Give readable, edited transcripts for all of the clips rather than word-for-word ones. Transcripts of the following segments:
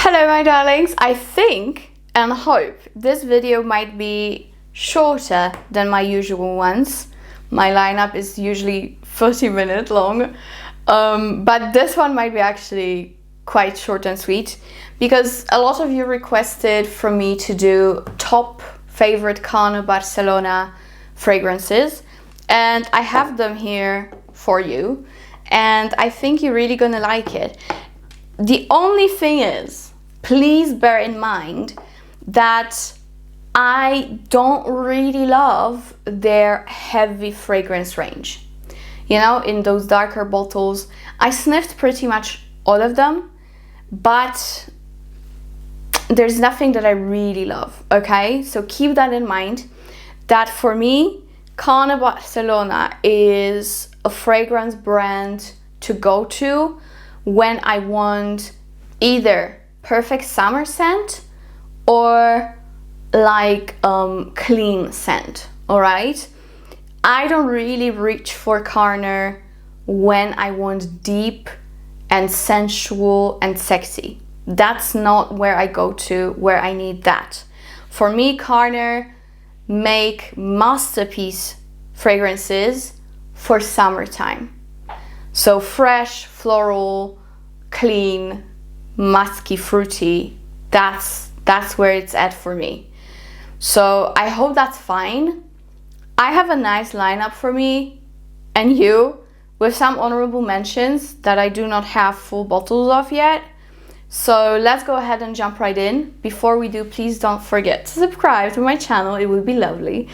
Hello my darlings, I think and hope this video might be shorter than my usual ones. My lineup is usually 30 minutes long, but this one might be actually quite short and sweet because a lot of you requested from me to do top favorite Carner Barcelona fragrances, and I have them here for you and I think you're really gonna like it. The only thing is, please bear in mind that I don't really love their heavy fragrance range. You know, in those darker bottles, I sniffed pretty much all of them, but there's nothing that I really love, okay? So keep that in mind, that for me, Carner Barcelona is a fragrance brand to go to when I want either perfect summer scent or like clean scent, all right? I don't really reach for Carner when I want deep and sensual and sexy. That's not where I go to, where I need that. For me, Carner make masterpiece fragrances for summertime. So fresh, floral, clean, musky, fruity, that's where it's at for me. So I hope that's fine. I have a nice lineup for me and you, with some honorable mentions that I do not have full bottles of yet. So let's go ahead and jump right in. Before we do, please don't forget to subscribe to my channel, it would be lovely.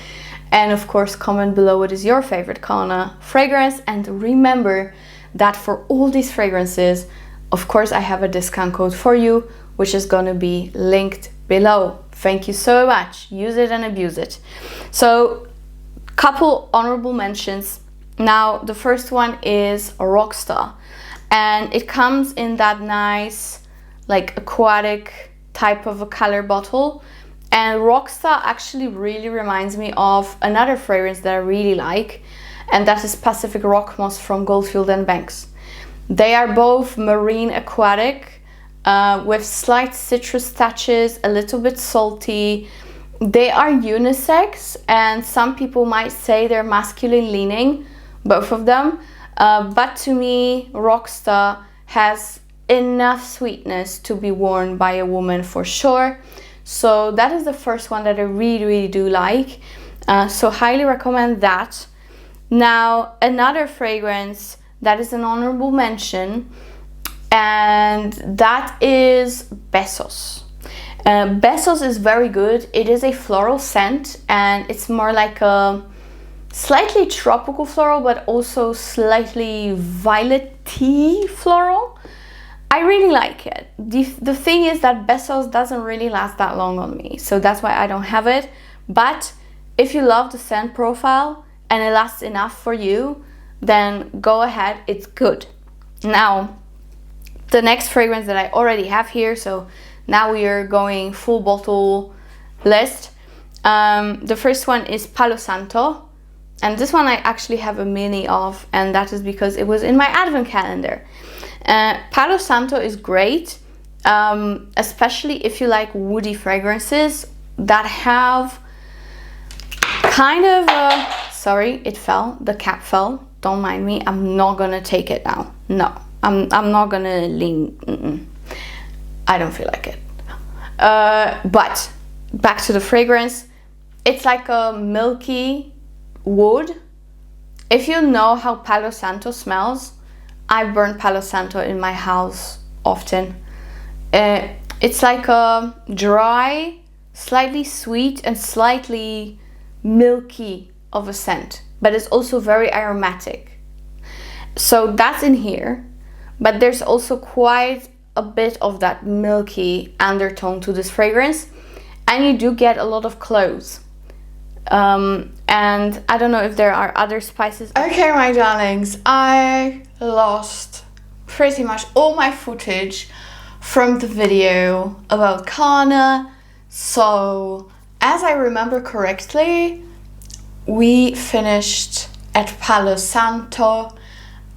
And of course, comment below what is your favorite Carner fragrance. And remember that for all these fragrances, of course, I have a discount code for you, which is gonna be linked below. Thank you so much. Use it and abuse it. So, couple honorable mentions. Now, the first one is Rockstar. And it comes in that nice, like aquatic type of a color bottle. And Rockstar actually really reminds me of another fragrance that I really like, and that is Pacific Rock Moss from Goldfield and Banks. They are both marine aquatic with slight citrus touches, a little bit salty. They are unisex and some people might say they're masculine leaning, both of them. But to me, Rockstar has enough sweetness to be worn by a woman for sure. So that is the first one that I really do like. So highly recommend that. Now, another fragrance that is an honorable mention, and that is Besos. Besos is very good. It is a floral scent and it's more like a slightly tropical floral, but also slightly violet-y floral. I really like it. The thing is that Besos doesn't really last that long on me, so that's why I don't have it. But if you love the scent profile and it lasts enough for you, then go ahead, it's good. Now, the next fragrance that I already have here, so now we are going full bottle list. The first one is Palo Santo, and this one I actually have a mini of, and that is because it was in my advent calendar. Palo Santo is great, especially if you like woody fragrances that have kind of a, sorry, it fell, the cap fell, don't mind me, I'm not gonna take it now. No, I'm not gonna lean, I don't feel like it. But back to the fragrance, it's like a milky wood. If you know how Palo Santo smells, I burn Palo Santo in my house often. It's like a dry, slightly sweet and slightly milky of a scent, but it's also very aromatic. So that's in here, but there's also quite a bit of that milky undertone to this fragrance, and you do get a lot of cloves. And I don't know if there are other spices. Okay, my darlings, I lost pretty much all my footage from the video about Carner. So, as I remember correctly, we finished at Palo Santo,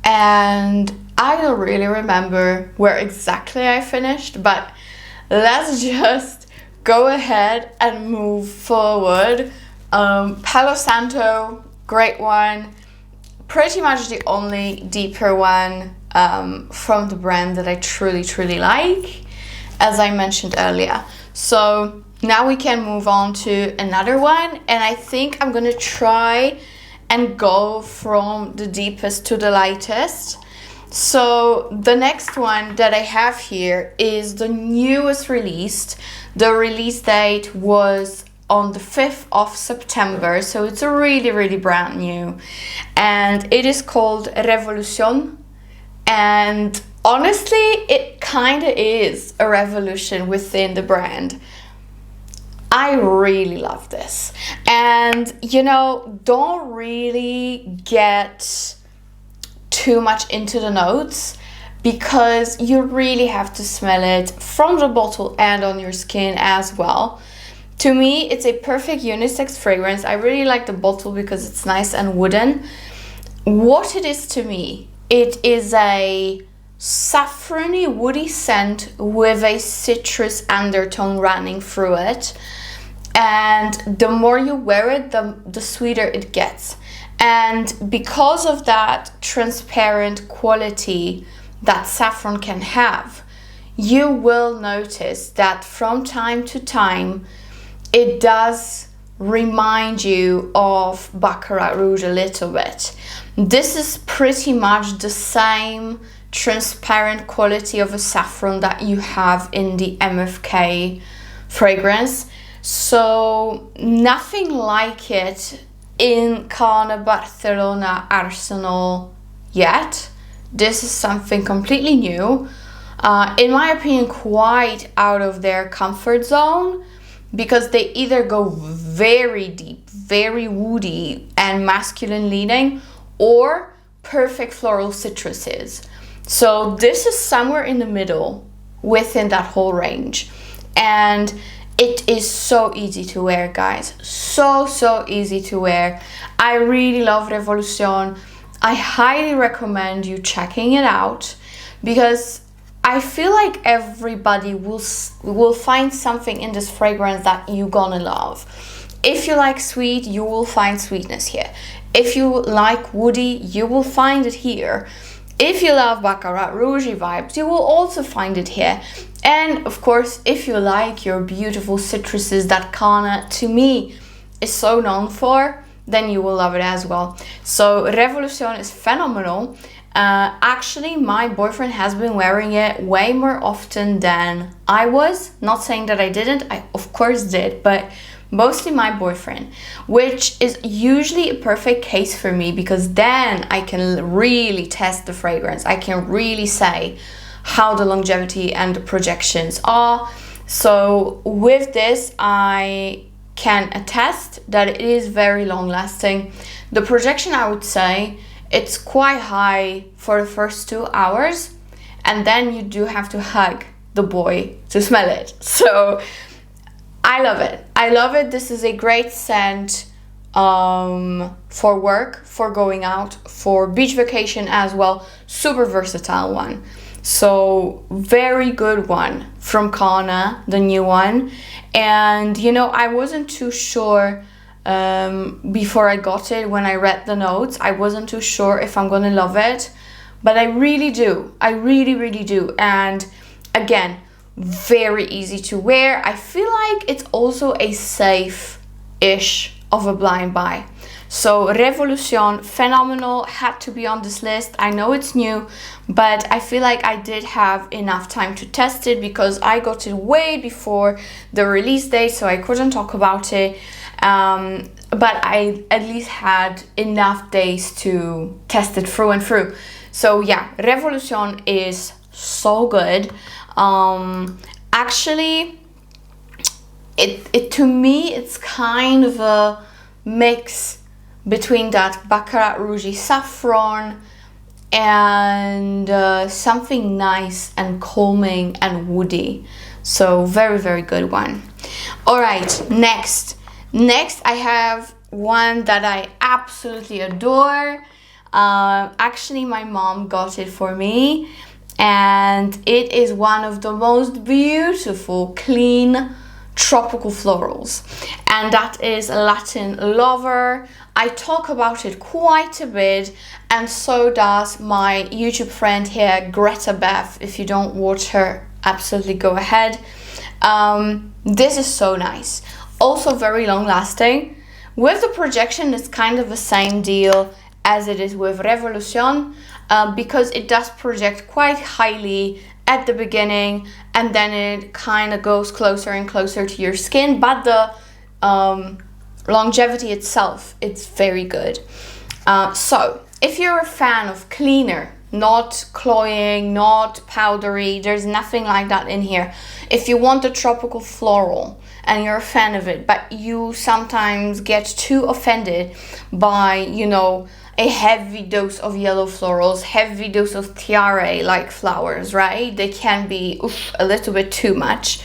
and I don't really remember where exactly I finished, but let's just go ahead and move forward. Palo Santo, great one. Pretty much the only deeper one from the brand that I truly like, as I mentioned earlier. So now we can move on to another one, and I think I'm gonna try and go from the deepest to the lightest. So the next one that I have here is the newest released. The release date was on the 5th of September, so it's a really brand new, and it is called Revolution. And honestly, it kind of is a revolution within the brand. I really love this, and you know, don't really get too much into the notes, because you really have to smell it from the bottle and on your skin as well. To me, it's a perfect unisex fragrance. I really like the bottle because it's nice and wooden. What it is to me, it is a saffrony woody scent with a citrus undertone running through it. And the more you wear it, the sweeter it gets. And because of that transparent quality that saffron can have, you will notice that from time to time, it does remind you of Baccarat Rouge a little bit. This is pretty much the same transparent quality of a saffron that you have in the MFK fragrance. So nothing like it in Carner Barcelona arsenal yet. This is something completely new. In my opinion, quite out of their comfort zone, because they either go very deep, very woody and masculine leaning, or perfect floral citruses. So this is somewhere in the middle within that whole range. And it is so easy to wear, guys. So easy to wear. I really love Revolution. I highly recommend you checking it out, because I feel like everybody will find something in this fragrance that you're gonna love. If you like sweet, you will find sweetness here. If you like woody, you will find it here. If you love Baccarat Rouge vibes, you will also find it here. And of course, if you like your beautiful citruses that Carner, to me, is so known for, then you will love it as well. So Revolution is phenomenal. Actually, my boyfriend has been wearing it way more often than I was. Not saying that I didn't, I of course did, but mostly my boyfriend, which is usually a perfect case for me, because then I can really test the fragrance. I can really say how the longevity and the projections are. So with this, I can attest that it is very long lasting. The projection, I would say, it's quite high for the first 2 hours, and then you do have to hug the boy to smell it. So I love it. I love it. This is a great scent for work, for going out, for beach vacation as well. Super versatile one. So very good one from Carner, the new one. And you know, I wasn't too sure before I got it. When I read the notes, I wasn't too sure if I'm gonna love it, but I really do. I really do. And again, very easy to wear. I feel like it's also a safe-ish of a blind buy. So Revolution, phenomenal, had to be on this list. I know it's new, but I feel like I did have enough time to test it, because I got it way before the release date, so I couldn't talk about it. But I at least had enough days to test it through and through. So yeah, Revolution is so good. Actually, it to me, it's kind of a mix between that Baccarat Rouge saffron and something nice and calming and woody. So very good one. All right, next I have one that I absolutely adore. Actually, my mom got it for me, and it is one of the most beautiful, clean, tropical florals, and that is Latin Lover. I talk about it quite a bit, and so does my YouTube friend here, Greta Beth. If you don't watch her, absolutely go ahead. This is so nice, also very long lasting. With the projection, it's kind of the same deal as it is with Revolution, because it does project quite highly at the beginning, and then it kind of goes closer and closer to your skin, but the longevity itself, it's very good. So if you're a fan of cleaner, not cloying, not powdery, there's nothing like that in here. If you want a tropical floral and you're a fan of it, but you sometimes get too offended by, you know, a heavy dose of yellow florals, heavy dose of tiare-like flowers, right? They can be a little bit too much.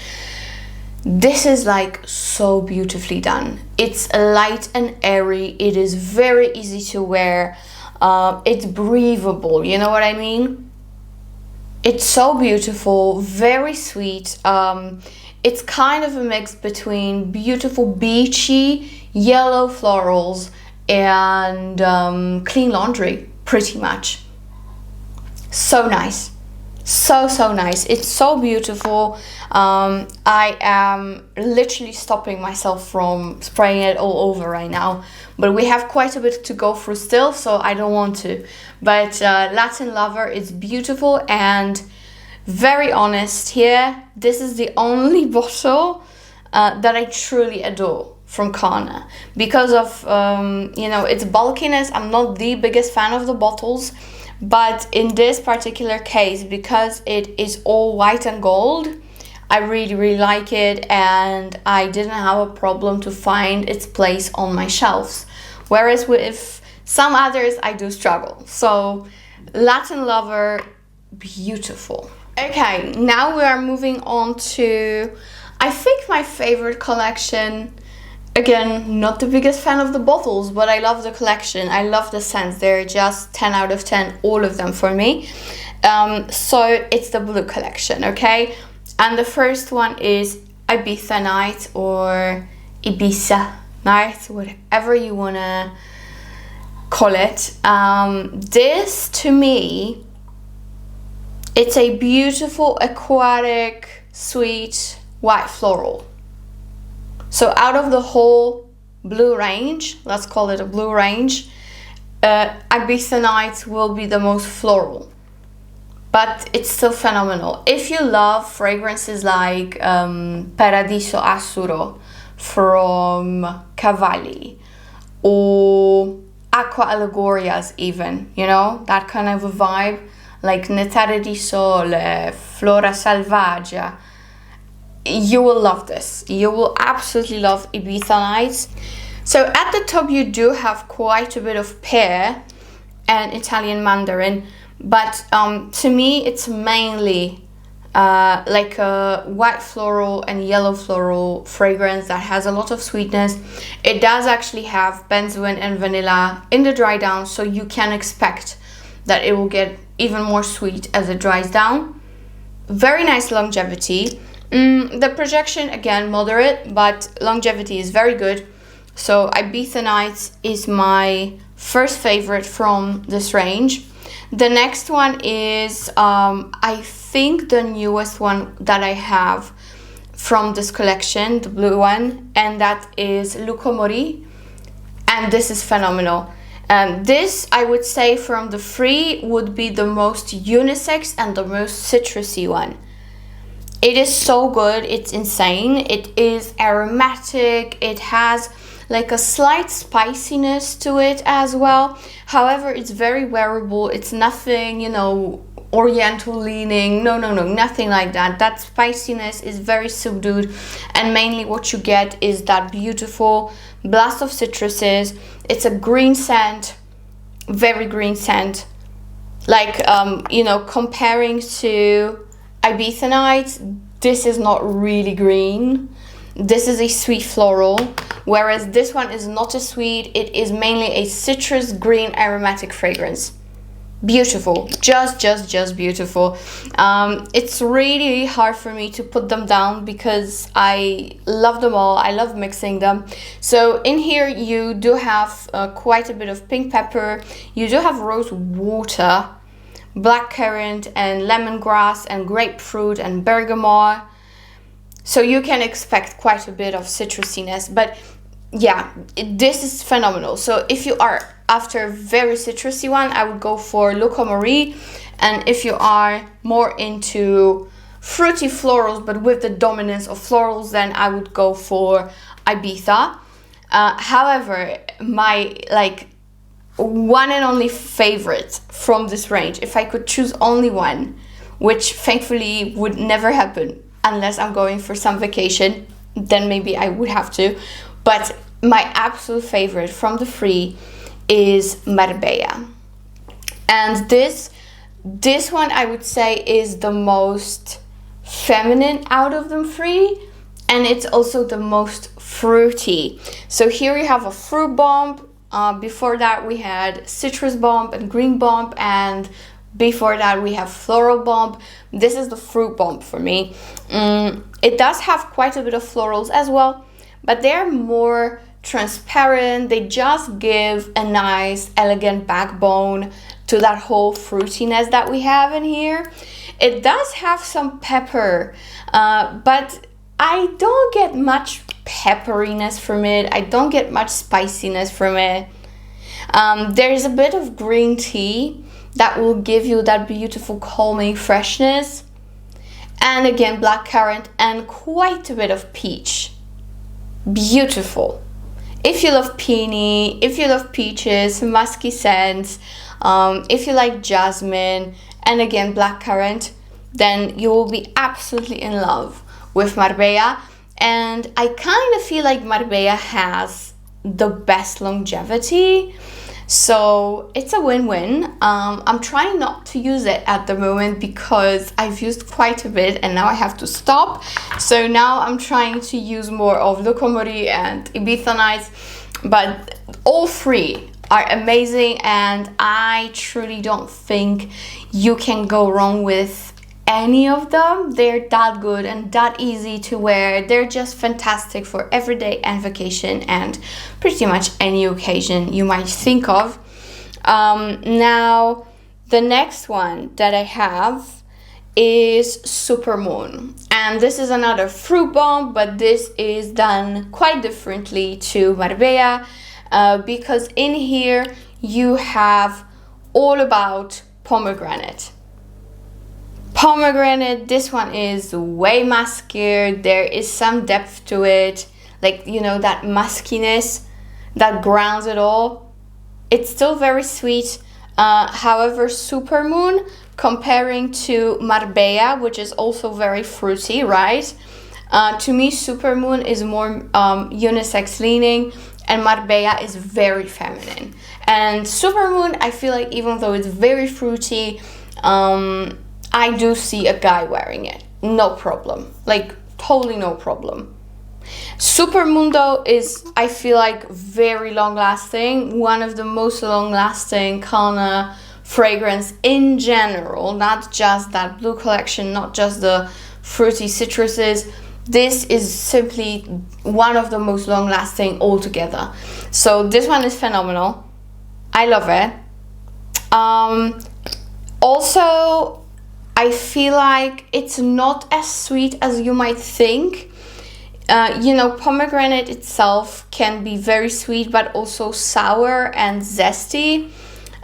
This is like so beautifully done. It's light and airy. It is very easy to wear. It's breathable, you know what I mean? It's so beautiful, very sweet. It's kind of a mix between beautiful beachy yellow florals and clean laundry, pretty much. So nice, so nice. It's so beautiful. I am literally stopping myself from spraying it all over right now, but we have quite a bit to go through still, so I don't want to. But Latin Lover is beautiful and very honest here. This is the only bottle that I truly adore from Carner, because of you know, its bulkiness. I'm not the biggest fan of the bottles, but in this particular case, because it is all white and gold, I really like it, and I didn't have a problem to find its place on my shelves, whereas with some others I do struggle. So Latin Lover, beautiful. Okay, now we are moving on to, I think, my favorite collection. Again, not the biggest fan of the bottles, but I love the collection. I love the scents. They're just 10 out of 10, all of them for me. So it's the blue collection, okay? And the first one is Ibiza Night, or Ibiza Night, whatever you want to call it. This, to me, it's a beautiful, aquatic, sweet, white floral. So out of the whole blue range, let's call it a blue range, Ibiza Night will be the most floral, but it's still phenomenal. If you love fragrances like Paradiso Assuro from KHALIL, or Aqua Allegorias even, you know, that kind of a vibe, like Nettare di Sole, Flora Selvaggia, you will love this. You will absolutely love Ibiza Nights. So at the top you do have quite a bit of pear and Italian mandarin, but to me it's mainly like a white floral and yellow floral fragrance that has a lot of sweetness. It does actually have benzoin and vanilla in the dry down, so you can expect that it will get even more sweet as it dries down. Very nice longevity. The projection, again, moderate, but longevity is very good. So Ibiza Nights is my first favorite from this range. The next one is, I think, the newest one that I have from this collection, the blue one, and that is Lukomorie, and this is phenomenal. This, I would say, from the three, would be the most unisex and the most citrusy one. It is so good, it's insane. It is aromatic, it has like a slight spiciness to it as well. However, it's very wearable. It's nothing, you know, oriental leaning. No, nothing like that. That spiciness is very subdued, and mainly what you get is that beautiful blast of citruses. It's a green scent, very green scent. Like, you know, comparing to Ibiza Nights, this is not really green. This is a sweet floral, whereas this one is not a sweet. It is mainly a citrus green aromatic fragrance. beautiful, just beautiful. It's really hard for me to put them down because I love them all. I love mixing them. So in here you do have quite a bit of pink pepper, you do have rose water, blackcurrant and lemongrass and grapefruit and bergamot. So you can expect quite a bit of citrusiness, but yeah, this is phenomenal. So if you are after a very citrusy one, I would go for Lukomorie, and if you are more into fruity florals but with the dominance of florals, then I would go for Ibiza. However, my one and only favorite from this range, if I could choose only one, which thankfully would never happen unless I'm going for some vacation, then maybe I would have to, but my absolute favorite from the three is Marbella. And this one I would say is the most feminine out of them three, and it's also the most fruity. So here you have a fruit bomb. Before that we had citrus bomb and green bomb, and before that we have floral bomb. This is the fruit bomb for me. It does have quite a bit of florals as well, but they're more transparent. They just give a nice elegant backbone to that whole fruitiness that we have in here. It does have some pepper, but I don't get much pepperiness from it. I don't get much spiciness from it. There is a bit of green tea that will give you that beautiful calming freshness, and again blackcurrant and quite a bit of peach. Beautiful. If you love peony, if you love peaches, musky scents, if you like jasmine and again blackcurrant, then you will be absolutely in love with Marbella. And I kind of feel like Marbella has the best longevity, so it's a win-win. I'm trying not to use it at the moment because I've used quite a bit and now I have to stop. So now I'm trying to use more of Lukomorie and Ibiza Nights, but all three are amazing and I truly don't think you can go wrong with any of them. They're that good and that easy to wear. They're just fantastic for everyday and vacation and pretty much any occasion you might think of. Now the next one that I have is Supermoon, and this is another fruit bomb, but this is done quite differently to Marbella, because in here you have all about pomegranate. This one is way muskier. There is some depth to it, like, you know, that muskiness that grounds it all. It's still very sweet. However, Supermoon, comparing to Marbella, which is also very fruity, right? To me, Supermoon is more unisex leaning and Marbella is very feminine. And Supermoon, I feel like even though it's very fruity, I do see a guy wearing it, no problem, like totally no problem. Supermoon though is, I feel like, very long lasting, one of the most long lasting Carner fragrance in general, not just that blue collection, not just the fruity citruses. This is simply one of the most long lasting altogether. So this one is phenomenal. I love it. Also, I feel like it's not as sweet as you might think. You know, pomegranate itself can be very sweet, but also sour and zesty.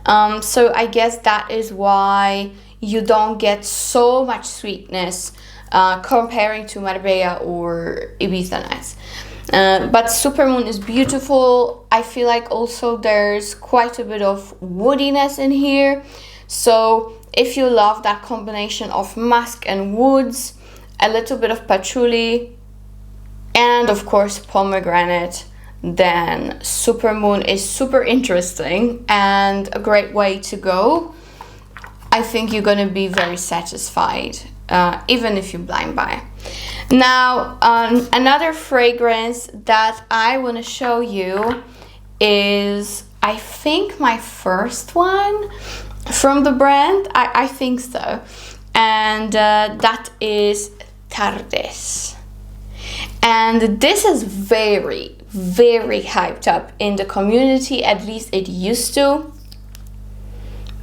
So I guess that is why you don't get so much sweetness comparing to Marbella or Ibiza Nights. But Supermoon is beautiful. I feel like also there's quite a bit of woodiness in here. So if you love that combination of musk and woods, a little bit of patchouli, and of course pomegranate, then Supermoon is super interesting and a great way to go. I think you're gonna be very satisfied, even if you blind buy. Now, another fragrance that I want to show you is, I think, my first one. from the brand. I think so. And that is Tardes. And this is very, very hyped up in the community, at least it used to.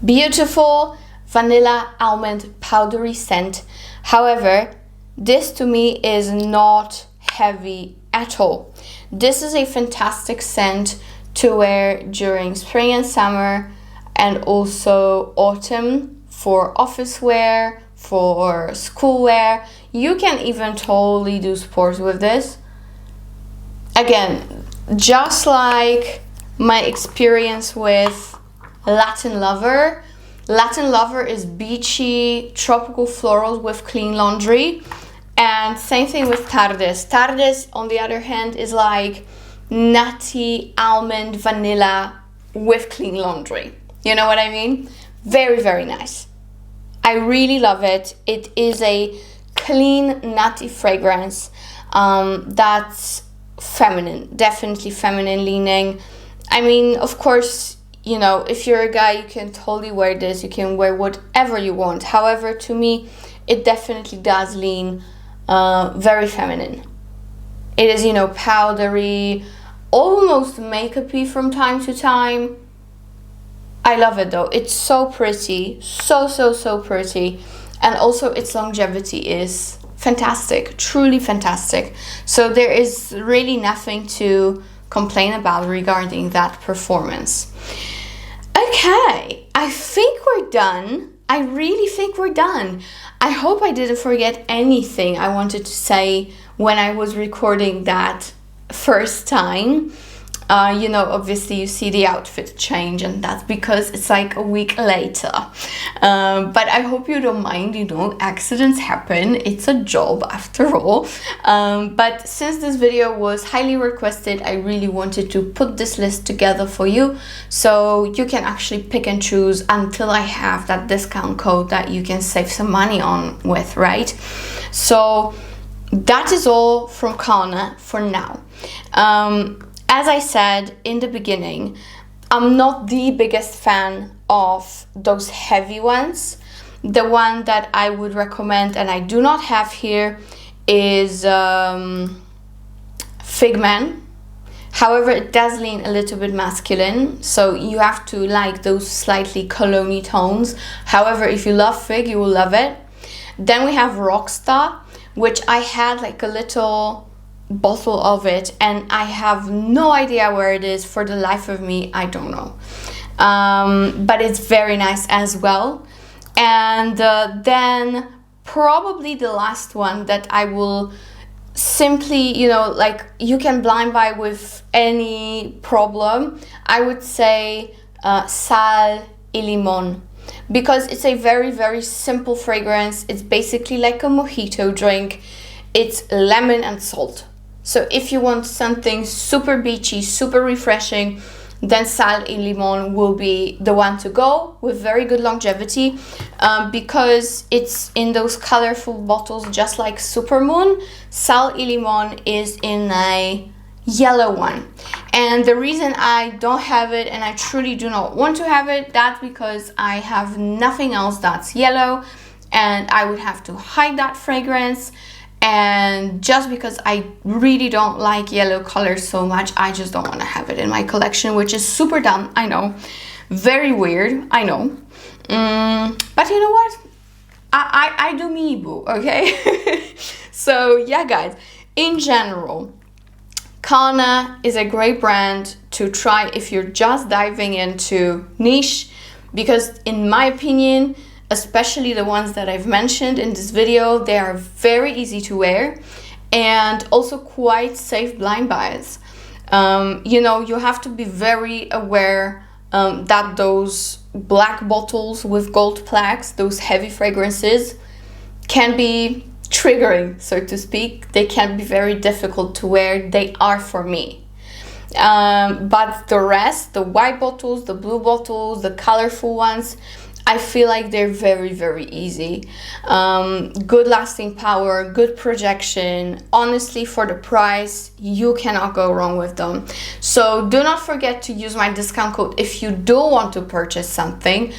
Beautiful vanilla almond powdery scent. However, this to me is not heavy at all. This is a fantastic scent to wear during spring and summer, and also autumn for office wear, for school wear. You can even totally do sports with this. Again, just like my experience with Latin Lover. Latin Lover is beachy, tropical florals with clean laundry. And same thing with Tardes. Tardes, on the other hand, is like nutty almond vanilla with clean laundry. You know what I mean? Very, very nice. I really love it. It is a clean, nutty fragrance that's feminine, definitely feminine leaning. I mean, of course, you know, if you're a guy, you can totally wear this. You can wear whatever you want. However, to me, it definitely does lean very feminine. It is, you know, powdery, almost makeup-y from time to time. I love it though. It's so pretty, so pretty. And also its longevity is fantastic, truly fantastic. So there is really nothing to complain about regarding that performance. Okay, I think we're done. I really think we're done. I hope I didn't forget anything I wanted to say when I was recording that first time. You know, obviously you see the outfit change, and that's because it's like a week later. But I hope you don't mind, you know, accidents happen. It's a job after all. But since this video was highly requested, I really wanted to put this list together for you, so you can actually pick and choose until I have that discount code that you can save some money on with, right? So that is all from Carner for now. As I said in the beginning, I'm not the biggest fan of those heavy ones. The one that I would recommend, and I do not have here, is Figman. However, it does lean a little bit masculine, so you have to like those slightly cologne-y tones. However, if you love Fig, you will love it. Then we have Rockstar, which I had like a little bottle of it, and I have no idea where it is. For the life of me, I don't know. But it's very nice as well. And then probably the last one that I will simply, you know, like you can blind buy with any problem, I would say Sal y Limon, because it's a very, very simple fragrance. It's basically like a mojito drink. It's lemon and salt. So if you want something super beachy, super refreshing, then Sal y Limon will be the one to go, with very good longevity, because it's in those colorful bottles just like Supermoon. Sal y Limon is in a yellow one, and the reason I don't have it, and I truly do not want to have it, that's because I have nothing else that's yellow, and I would have to hide that fragrance. And just because I really don't like yellow colors so much, I just don't want to have it in my collection, which is super dumb, I know. Very weird, I know. But you know what? I do me, boo, okay? So yeah, guys, in general, Carner is a great brand to try if you're just diving into niche, because in my opinion, especially the ones that I've mentioned in this video, they are very easy to wear and also quite safe blind buys. You know, you have to be very aware that those black bottles with gold plaques, those heavy fragrances, can be triggering, so to speak. They can be very difficult to wear. They are for me. But the rest, the white bottles, the blue bottles, the colorful ones, I feel like they're very, very easy. Good lasting power, good projection. Honestly, for the price, you cannot go wrong with them. So do not forget to use my discount code if you do want to purchase something.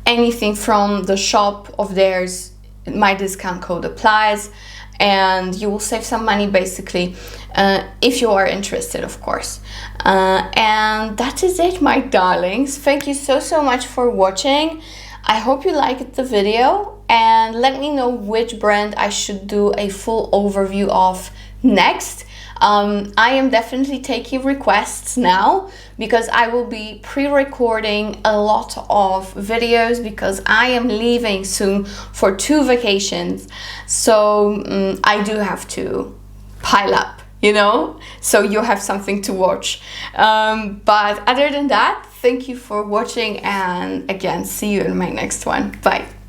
anything from the shop of theirs, my discount code applies, and you will save some money basically, if you are interested, of course. And that is it, my darlings. Thank you so much for watching. I hope you liked the video, and let me know which brand I should do a full overview of next. I am definitely taking requests now, because I will be pre-recording a lot of videos, because I am leaving soon for 2 vacations. So I do have to pile up, you know, so you have something to watch. But other than that, thank you for watching, and again, see you in my next one. Bye.